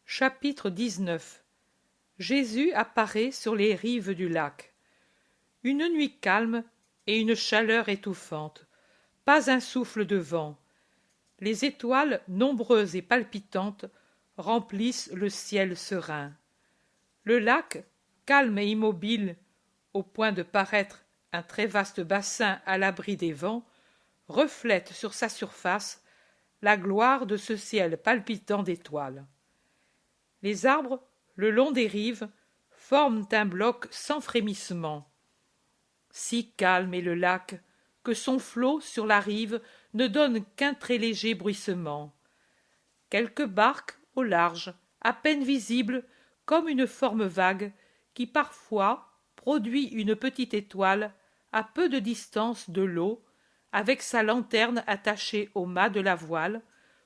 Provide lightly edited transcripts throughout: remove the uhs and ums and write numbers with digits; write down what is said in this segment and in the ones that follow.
Chapitre 19. Jésus apparaît sur les rives du lac. Une nuit calme et une chaleur étouffante. Pas un souffle de vent. Les étoiles, nombreuses et palpitantes, remplissent le ciel serein. Le lac, calme et immobile, au point de paraître un très vaste bassin à l'abri des vents, reflète sur sa surface la gloire de ce ciel palpitant d'étoiles. Les arbres, le long des rives, forment un bloc sans frémissement. Si calme est le lac que son flot sur la rive ne donne qu'un très léger bruissement. Quelques barques au large, à peine visibles comme une forme vague, qui parfois produit une petite étoile à peu de distance de l'eau, avec sa lanterne attachée au mât de la voile,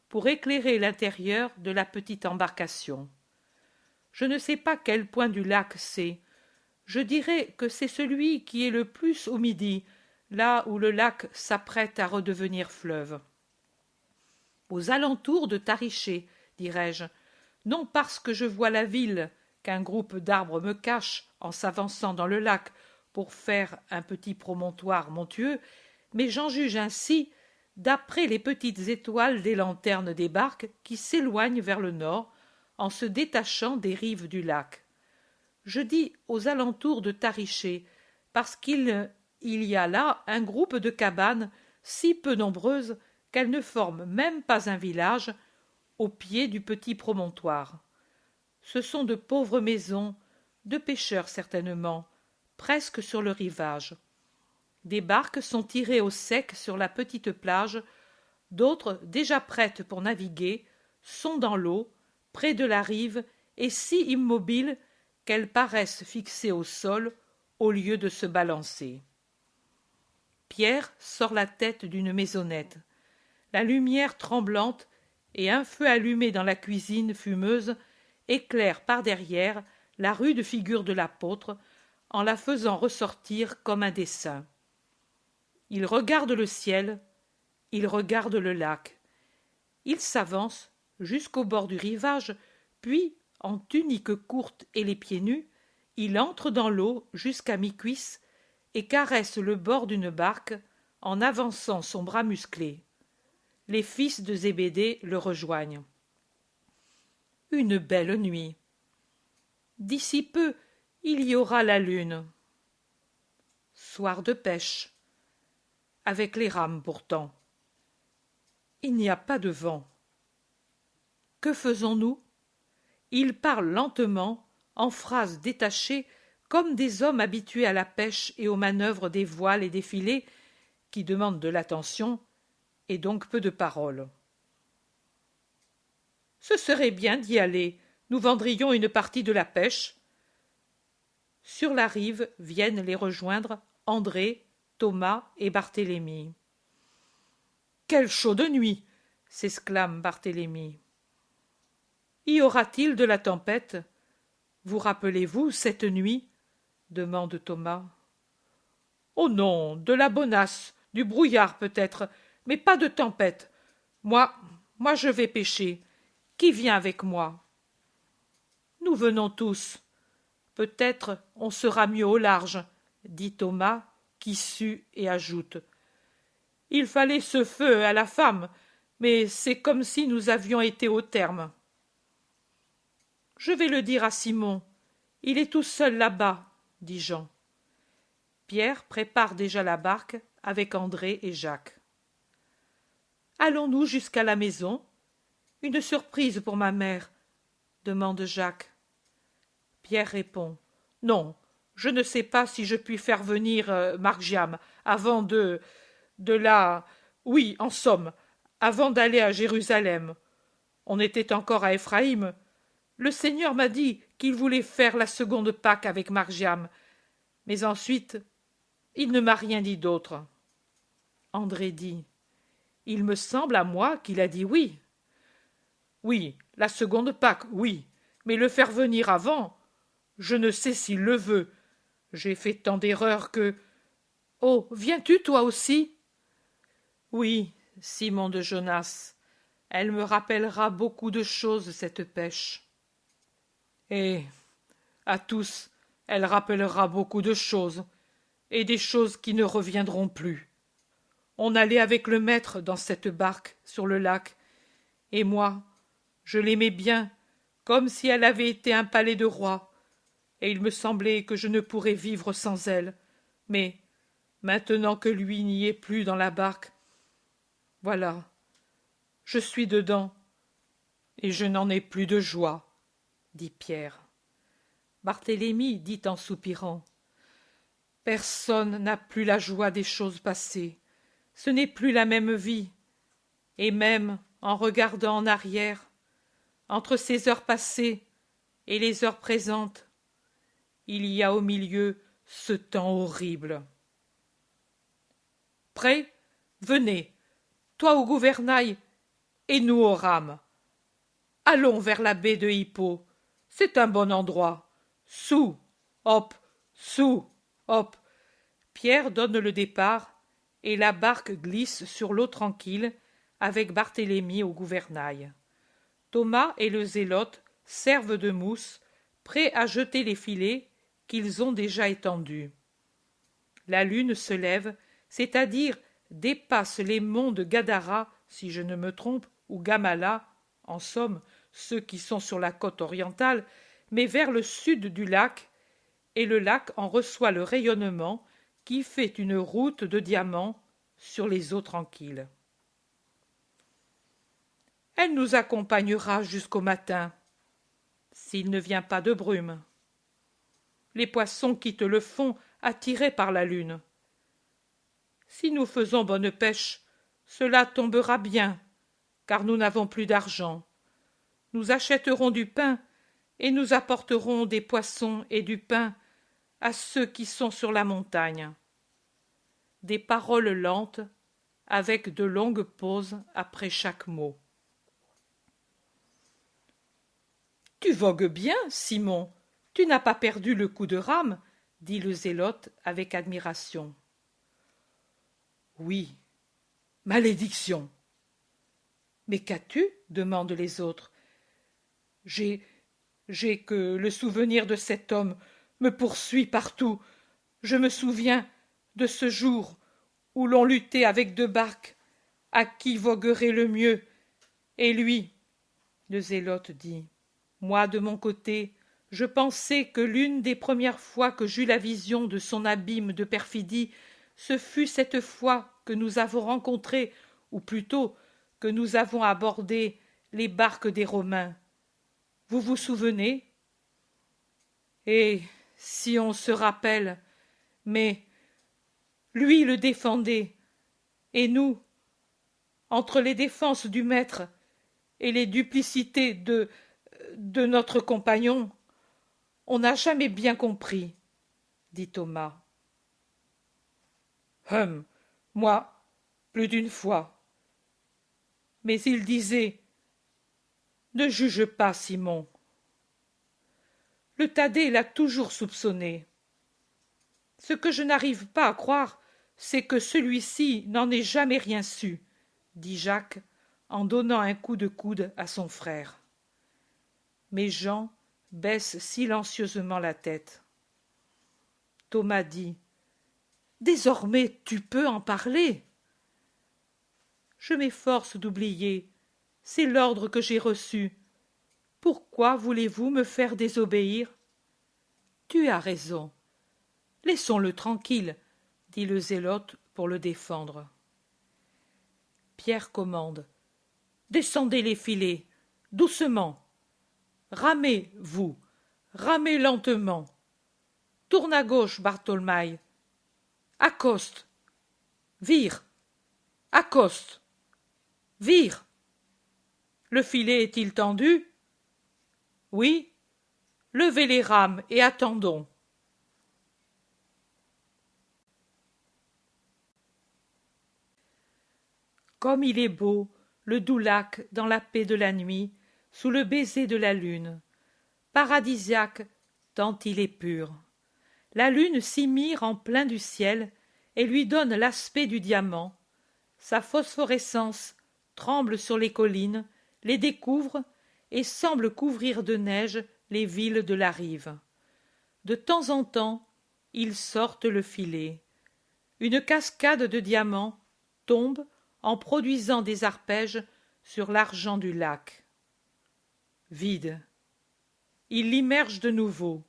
pour éclairer l'intérieur de la petite embarcation. Je ne sais pas quel point du lac c'est. Je dirais que c'est celui qui est le plus au midi, là où le lac s'apprête à redevenir fleuve. Aux alentours de Tariché, dirais-je, non parce que je vois la ville qu'un groupe d'arbres me cache en s'avançant dans le lac pour faire un petit promontoire montueux, mais j'en juge ainsi d'après les petites étoiles des lanternes des barques qui s'éloignent vers le nord en se détachant des rives du lac. Je dis aux alentours de Tariché, parce qu'il y a là un groupe de cabanes si peu nombreuses qu'elles ne forment même pas un village au pied du petit promontoire. Ce sont de pauvres maisons, de pêcheurs certainement, presque sur le rivage. Des barques sont tirées au sec sur la petite plage, d'autres, déjà prêtes pour naviguer, sont dans l'eau, près de la rive, et si immobiles qu'elles paraissent fixées au sol au lieu de se balancer. Pierre sort la tête d'une maisonnette. La lumière tremblante et un feu allumé dans la cuisine fumeuse éclairent par derrière la rude figure de l'apôtre en la faisant ressortir comme un dessin. Il regarde le ciel, il regarde le lac. Il s'avance jusqu'au bord du rivage, puis, en tunique courte et les pieds nus, il entre dans l'eau jusqu'à mi-cuisse et caresse le bord d'une barque en avançant son bras musclé. Les fils de Zébédée le rejoignent. Une belle nuit. D'ici peu, il y aura la lune. Soir de pêche. Avec les rames pourtant. Il n'y a pas de vent. Que faisons-nous? Il parle lentement, en phrases détachées, comme des hommes habitués à la pêche et aux manœuvres des voiles et des filets, qui demandent de l'attention et donc peu de paroles. Ce serait bien d'y aller, nous vendrions une partie de la pêche. Sur la rive viennent les rejoindre André, Thomas et Barthélemy. Quelle chaude nuit! S'exclame Barthélemy. Y aura-t-il de la tempête? Vous rappelez-vous cette nuit? Demande Thomas. Oh non, de la bonasse, du brouillard peut-être, mais pas de tempête. Moi je vais pêcher. Qui vient avec moi? Nous venons tous. Peut-être on sera mieux au large, dit Thomas, qui sut et ajoute. Il fallait ce feu à la femme, mais c'est comme si nous avions été au terme. Je vais le dire à Simon. Il est tout seul là-bas, dit Jean. Pierre prépare déjà la barque avec André et Jacques. Allons-nous jusqu'à la maison? Une surprise pour ma mère, demande Jacques. Pierre répond. Non, je ne sais pas si je puis faire venir Margiam avant de la... Oui, en somme, avant d'aller à Jérusalem. On était encore à Éphraïm. Le Seigneur m'a dit qu'il voulait faire la seconde Pâque avec Margiam, mais ensuite, il ne m'a rien dit d'autre. André dit. Il me semble à moi qu'il a dit oui. Oui, la seconde Pâque, oui, mais le faire venir avant, je ne sais s'il le veut. J'ai fait tant d'erreurs que... Oh, viens-tu toi aussi? Oui, Simon de Jonas, elle me rappellera beaucoup de choses, cette pêche. Et à tous, elle rappellera beaucoup de choses, et des choses qui ne reviendront plus. On allait avec le maître dans cette barque sur le lac, et moi, je l'aimais bien, comme si elle avait été un palais de roi, et il me semblait que je ne pourrais vivre sans elle. Mais, maintenant que lui n'y est plus dans la barque, voilà, je suis dedans, et je n'en ai plus de joie, dit Pierre. Barthélemy dit en soupirant. Personne n'a plus la joie des choses passées. Ce n'est plus la même vie. Et même, en regardant en arrière, entre ces heures passées et les heures présentes, il y a au milieu ce temps horrible. Prêt? Venez, toi au gouvernail et nous aux rames. Allons vers la baie de Hippo. C'est un bon endroit. Sous, hop, sous, hop. Pierre donne le départ et la barque glisse sur l'eau tranquille avec Barthélemy au gouvernail. Thomas et le zélote servent de mousse, prêts à jeter les filets qu'ils ont déjà étendus. La lune se lève, c'est-à-dire dépasse les monts de Gadara, si je ne me trompe, ou Gamala, en somme, ceux qui sont sur la côte orientale, mais vers le sud du lac, et le lac en reçoit le rayonnement qui fait une route de diamants sur les eaux tranquilles. Elle nous accompagnera jusqu'au matin, s'il ne vient pas de brume. Les poissons quittent le fond attirés par la lune. Si nous faisons bonne pêche, cela tombera bien, car nous n'avons plus d'argent. Nous achèterons du pain et nous apporterons des poissons et du pain à ceux qui sont sur la montagne. Des paroles lentes, avec de longues pauses après chaque mot. Tu vogues bien, Simon. Tu n'as pas perdu le coup de rame, dit le zélote avec admiration. Oui. Malédiction. Mais qu'as-tu? Demandent les autres. J'ai que le souvenir de cet homme me poursuit partout. Je me souviens de ce jour où l'on luttait avec deux barques, à qui voguerait le mieux. Et lui, le zélote dit, moi de mon côté, je pensais que l'une des premières fois que j'eus la vision de son abîme de perfidie, ce fut cette fois que nous avons rencontré, ou plutôt que nous avons abordé les barques des Romains. Vous vous souvenez? Et si on se rappelle, mais lui le défendait, et nous, entre les défenses du maître et les duplicités de notre compagnon, on n'a jamais bien compris, dit Thomas. Moi, plus d'une fois. Mais il disait, ne juge pas, Simon. Le Thaddée l'a toujours soupçonné. Ce que je n'arrive pas à croire, c'est que celui-ci n'en ait jamais rien su, dit Jacques en donnant un coup de coude à son frère. Mais Jean baisse silencieusement la tête. Thomas dit « Désormais tu peux en parler !» Je m'efforce d'oublier, c'est l'ordre que j'ai reçu. Pourquoi voulez-vous me faire désobéir? Tu as raison. Laissons-le tranquille, dit le zélote pour le défendre. Pierre commande. Descendez les filets, doucement. Ramez, vous, ramez lentement. Tourne à gauche, Bartholmaï. Accoste. Vire. Accoste. Vire. Le filet est-il tendu? Oui. Levez les rames et attendons. Comme il est beau, le doux lac dans la paix de la nuit, sous le baiser de la lune. Paradisiaque, tant il est pur. La lune s'y mire en plein du ciel et lui donne l'aspect du diamant. Sa phosphorescence tremble sur les collines, les découvre et semble couvrir de neige les villes de la rive. De temps en temps, ils sortent le filet. Une cascade de diamants tombe en produisant des arpèges sur l'argent du lac. Vide. Ils l'immergent de nouveau.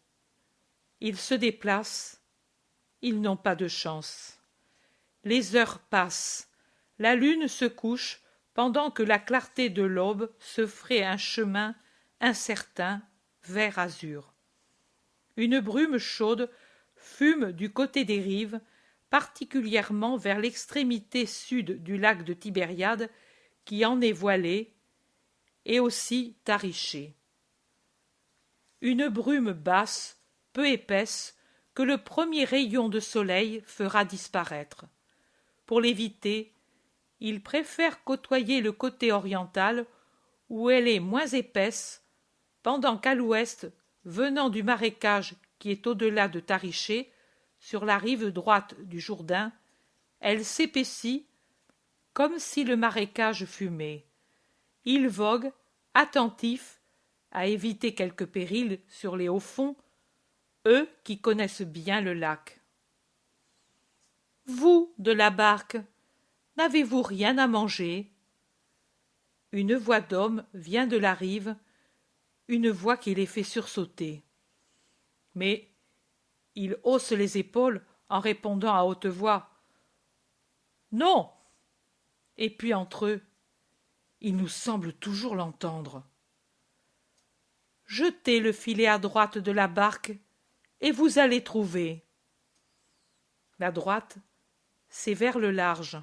Ils se déplacent. Ils n'ont pas de chance. Les heures passent. La lune se couche pendant que la clarté de l'aube se fraye un chemin incertain vert azur. Une brume chaude fume du côté des rives, particulièrement vers l'extrémité sud du lac de Tibériade, qui en est voilé, et aussi tariché. Une brume basse, peu épaisse, que le premier rayon de soleil fera disparaître. Pour l'éviter, il préfère côtoyer le côté oriental, où elle est moins épaisse, pendant qu'à l'ouest, venant du marécage qui est au-delà de Tariché, sur la rive droite du Jourdain, elle s'épaissit comme si le marécage fumait. Il vogue, attentif, à éviter quelques périls sur les hauts fonds, eux qui connaissent bien le lac. Vous, de la barque, n'avez-vous rien à manger? Une voix d'homme vient de la rive, une voix qui les fait sursauter. Mais il hausse les épaules en répondant à haute voix. Non. Et puis entre eux, il nous semble toujours l'entendre. Jetez le filet à droite de la barque et vous allez trouver. La droite, c'est vers le large.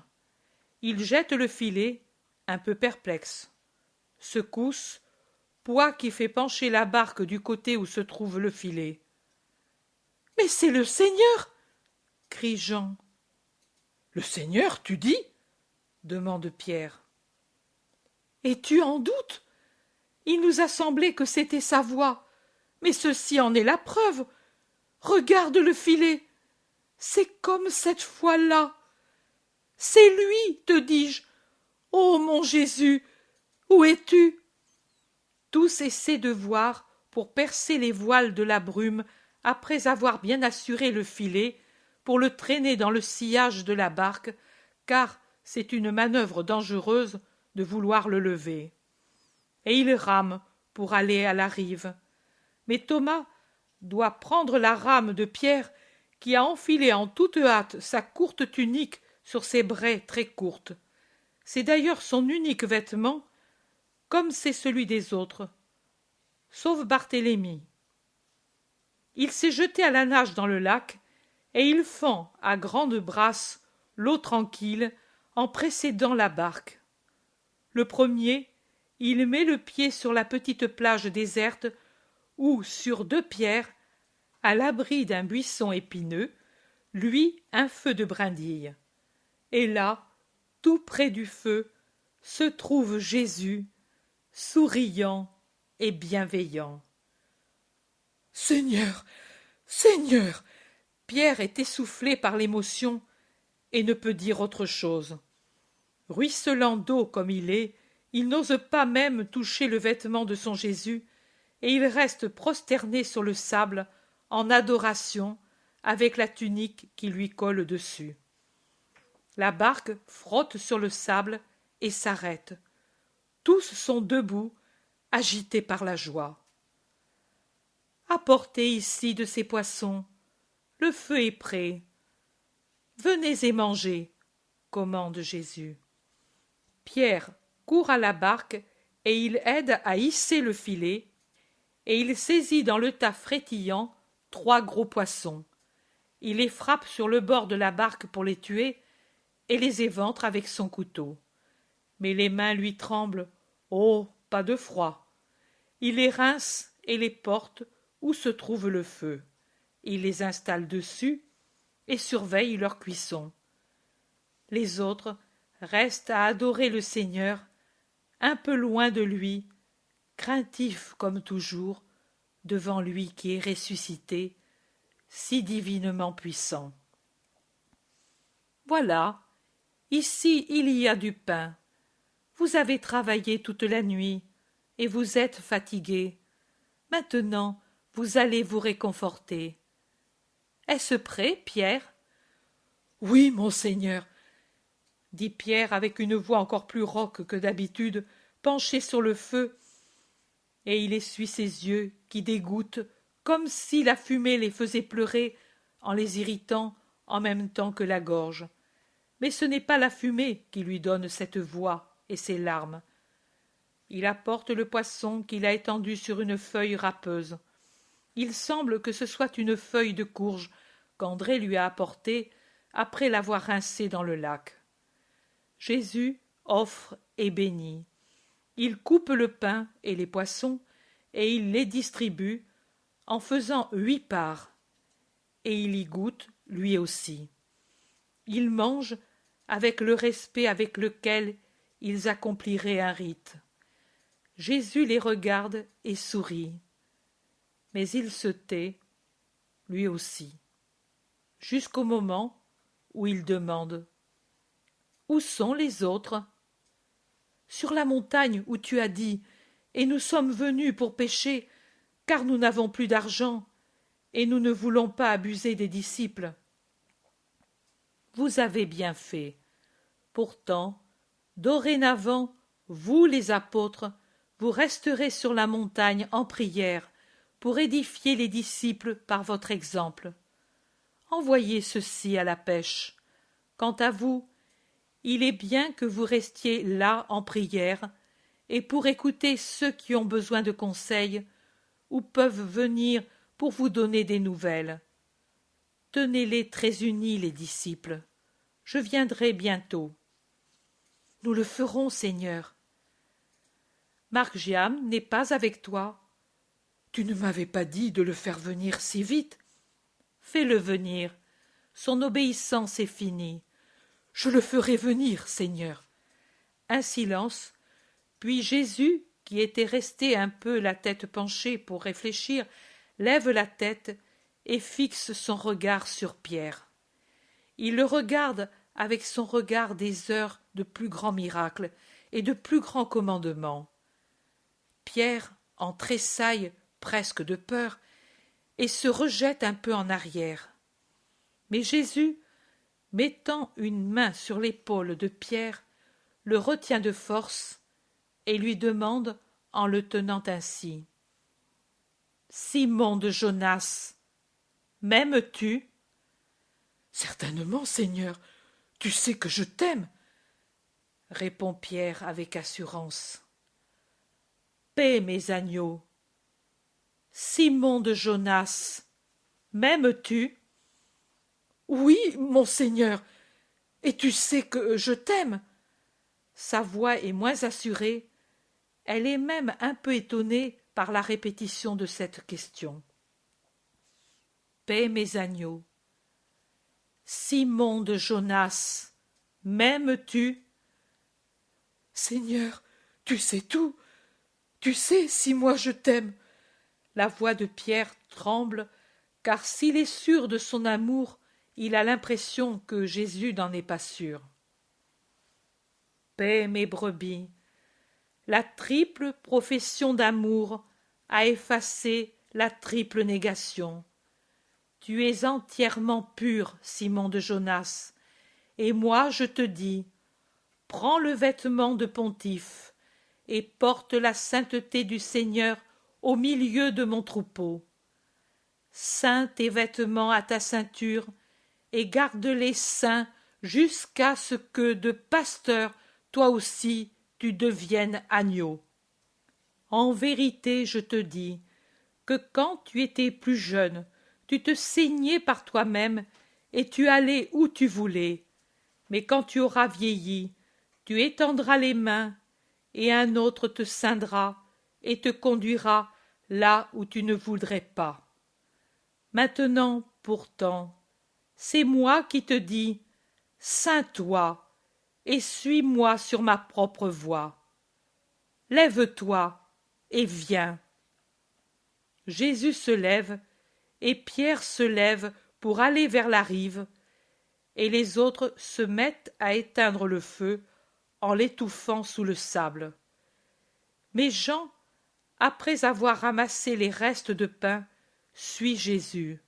Il jette le filet, un peu perplexe. Secousse, poids qui fait pencher la barque du côté où se trouve le filet. « Mais c'est le Seigneur !» crie Jean. « Le Seigneur, tu dis ?» demande Pierre. « Es-tu en doute ? Il nous a semblé que c'était sa voix, mais ceci en est la preuve. Regarde le filet. C'est comme cette fois-là. C'est lui, te dis-je. Ô mon Jésus, où es-tu » Tous essaient de voir pour percer les voiles de la brume après avoir bien assuré le filet, pour le traîner dans le sillage de la barque, car c'est une manœuvre dangereuse de vouloir le lever. Et ils rament pour aller à la rive. Mais Thomas doit prendre la rame de Pierre, qui a enfilé en toute hâte sa courte tunique sur ses braies très courtes. C'est d'ailleurs son unique vêtement, comme c'est celui des autres, sauf Barthélemy. Il s'est jeté à la nage dans le lac, et il fend à grandes brasses l'eau tranquille en précédant la barque. Le premier, il met le pied sur la petite plage déserte où, sur deux pierres, à l'abri d'un buisson épineux, luit un feu de brindilles. Et là, tout près du feu, se trouve Jésus, souriant et bienveillant. « Seigneur, Seigneur !» Pierre est essoufflé par l'émotion et ne peut dire autre chose. Ruisselant d'eau comme il n'ose pas même toucher le vêtement de son Jésus, et il reste prosterné sur le sable en adoration avec la tunique qui lui colle dessus. La barque frotte sur le sable et s'arrête. Tous sont debout, agités par la joie. « Apportez ici de ces poissons. Le feu est prêt. Venez et mangez, » commande Jésus. Pierre court à la barque et il aide à hisser le filet, et il saisit dans le tas frétillant 3 gros poissons. Il les frappe sur le bord de la barque pour les tuer et les éventre avec son couteau. Mais les mains lui tremblent. Oh, pas de froid. Il les rince et les porte où se trouve le feu. Il les installe dessus et surveille leur cuisson. Les autres restent à adorer le Seigneur, un peu loin de lui, craintifs comme toujours, devant lui qui est ressuscité, si divinement puissant. Voilà, ici il y a du pain. Vous avez travaillé toute la nuit, et vous êtes fatigué. Maintenant, vous allez vous réconforter. Est-ce prêt, Pierre? Oui, monseigneur, dit Pierre avec une voix encore plus rauque que d'habitude, penché sur le feu, et il essuie ses yeux qui dégoûtent, comme si la fumée les faisait pleurer en les irritant en même temps que la gorge. Mais ce n'est pas la fumée qui lui donne cette voix et ces larmes. Il apporte le poisson qu'il a étendu sur une feuille râpeuse. Il semble que ce soit une feuille de courge qu'André lui a apportée après l'avoir rincée dans le lac. Jésus offre et bénit. Il coupe le pain et les poissons, et il les distribue, en faisant 8 parts. Et il y goûte, lui aussi. Il mange avec le respect avec lequel ils accompliraient un rite. Jésus les regarde et sourit. Mais il se tait, lui aussi, jusqu'au moment où il demande « Où sont les autres ?» « Sur la montagne où tu as dit, et nous sommes venus pour pêcher, car nous n'avons plus d'argent, et nous ne voulons pas abuser des disciples. » Vous avez bien fait. Pourtant, dorénavant, vous les apôtres, vous resterez sur la montagne en prière, pour édifier les disciples par votre exemple. Envoyez ceux-ci à la pêche. Quant à vous, il est bien que vous restiez là en prière, et pour écouter ceux qui ont besoin de conseils, ou peuvent venir pour vous donner des nouvelles. Tenez-les très unis, les disciples. Je viendrai bientôt. Nous le ferons, Seigneur. Marc Giam n'est pas avec toi. Tu ne m'avais pas dit de le faire venir si vite. Fais-le venir. Son obéissance est finie. Je le ferai venir, Seigneur. Un silence, puis Jésus, qui était resté un peu la tête penchée pour réfléchir, lève la tête et fixe son regard sur Pierre. Il le regarde avec son regard des heures de plus grands miracles et de plus grands commandements. Pierre en tressaille presque de peur et se rejette un peu en arrière. Mais Jésus, mettant une main sur l'épaule de Pierre, le retient de force et lui demande en le tenant ainsi. « Simon de Jonas, m'aimes-tu » ? « Certainement, Seigneur, tu sais que je t'aime, » répond Pierre avec assurance. « Paix, mes agneaux. Simon de Jonas, m'aimes-tu » ? « Oui, mon Seigneur, et tu sais que je t'aime. » Sa voix est moins assurée, elle est même un peu étonnée par la répétition de cette question. « Paix, mes agneaux. Simon de Jonas, m'aimes-tu » ? « Seigneur, tu sais tout. Tu sais si moi je t'aime. » La voix de Pierre tremble, car s'il est sûr de son amour, il a l'impression que Jésus n'en est pas sûr. « Paix, mes brebis. La triple profession d'amour a effacé la triple négation. Tu es entièrement pur, Simon de Jonas, et moi je te dis, prends le vêtement de pontife et porte la sainteté du Seigneur au milieu de mon troupeau. Ceins tes vêtements à ta ceinture et garde-les saints jusqu'à ce que de pasteur toi aussi tu deviennes agneau. En vérité, je te dis que quand tu étais plus jeune, tu te ceignais par toi-même et tu allais où tu voulais. Mais quand tu auras vieilli, tu étendras les mains et un autre te ceindra et te conduira là où tu ne voudrais pas. Maintenant, pourtant, c'est moi qui te dis, ceins-toi et suis-moi sur ma propre voie. Lève-toi et viens. Jésus se lève, et Pierre se lève pour aller vers la rive, et les autres se mettent à éteindre le feu en l'étouffant sous le sable. Mais Jean après avoir ramassé les restes de pain, suit Jésus.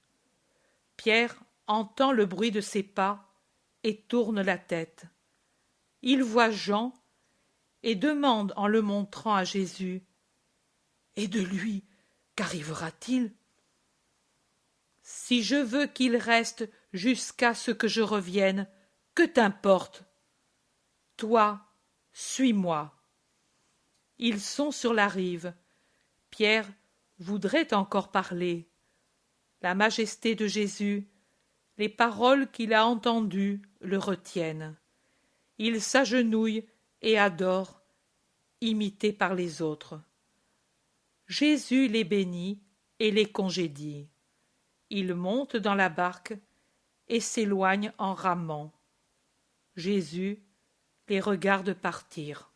Pierre entend le bruit de ses pas et tourne la tête. Il voit Jean et demande en le montrant à Jésus: « Et de lui, qu'arrivera-t-il » ? « Si je veux qu'il reste jusqu'à ce que je revienne, que t'importe ? Toi, suis-moi. » Ils sont sur la rive. Pierre voudrait encore parler. La majesté de Jésus, les paroles qu'il a entendues le retiennent. Il s'agenouille et adore, imité par les autres. Jésus les bénit et les congédie. Il monte dans la barque et s'éloigne en ramant. Jésus les regarde partir.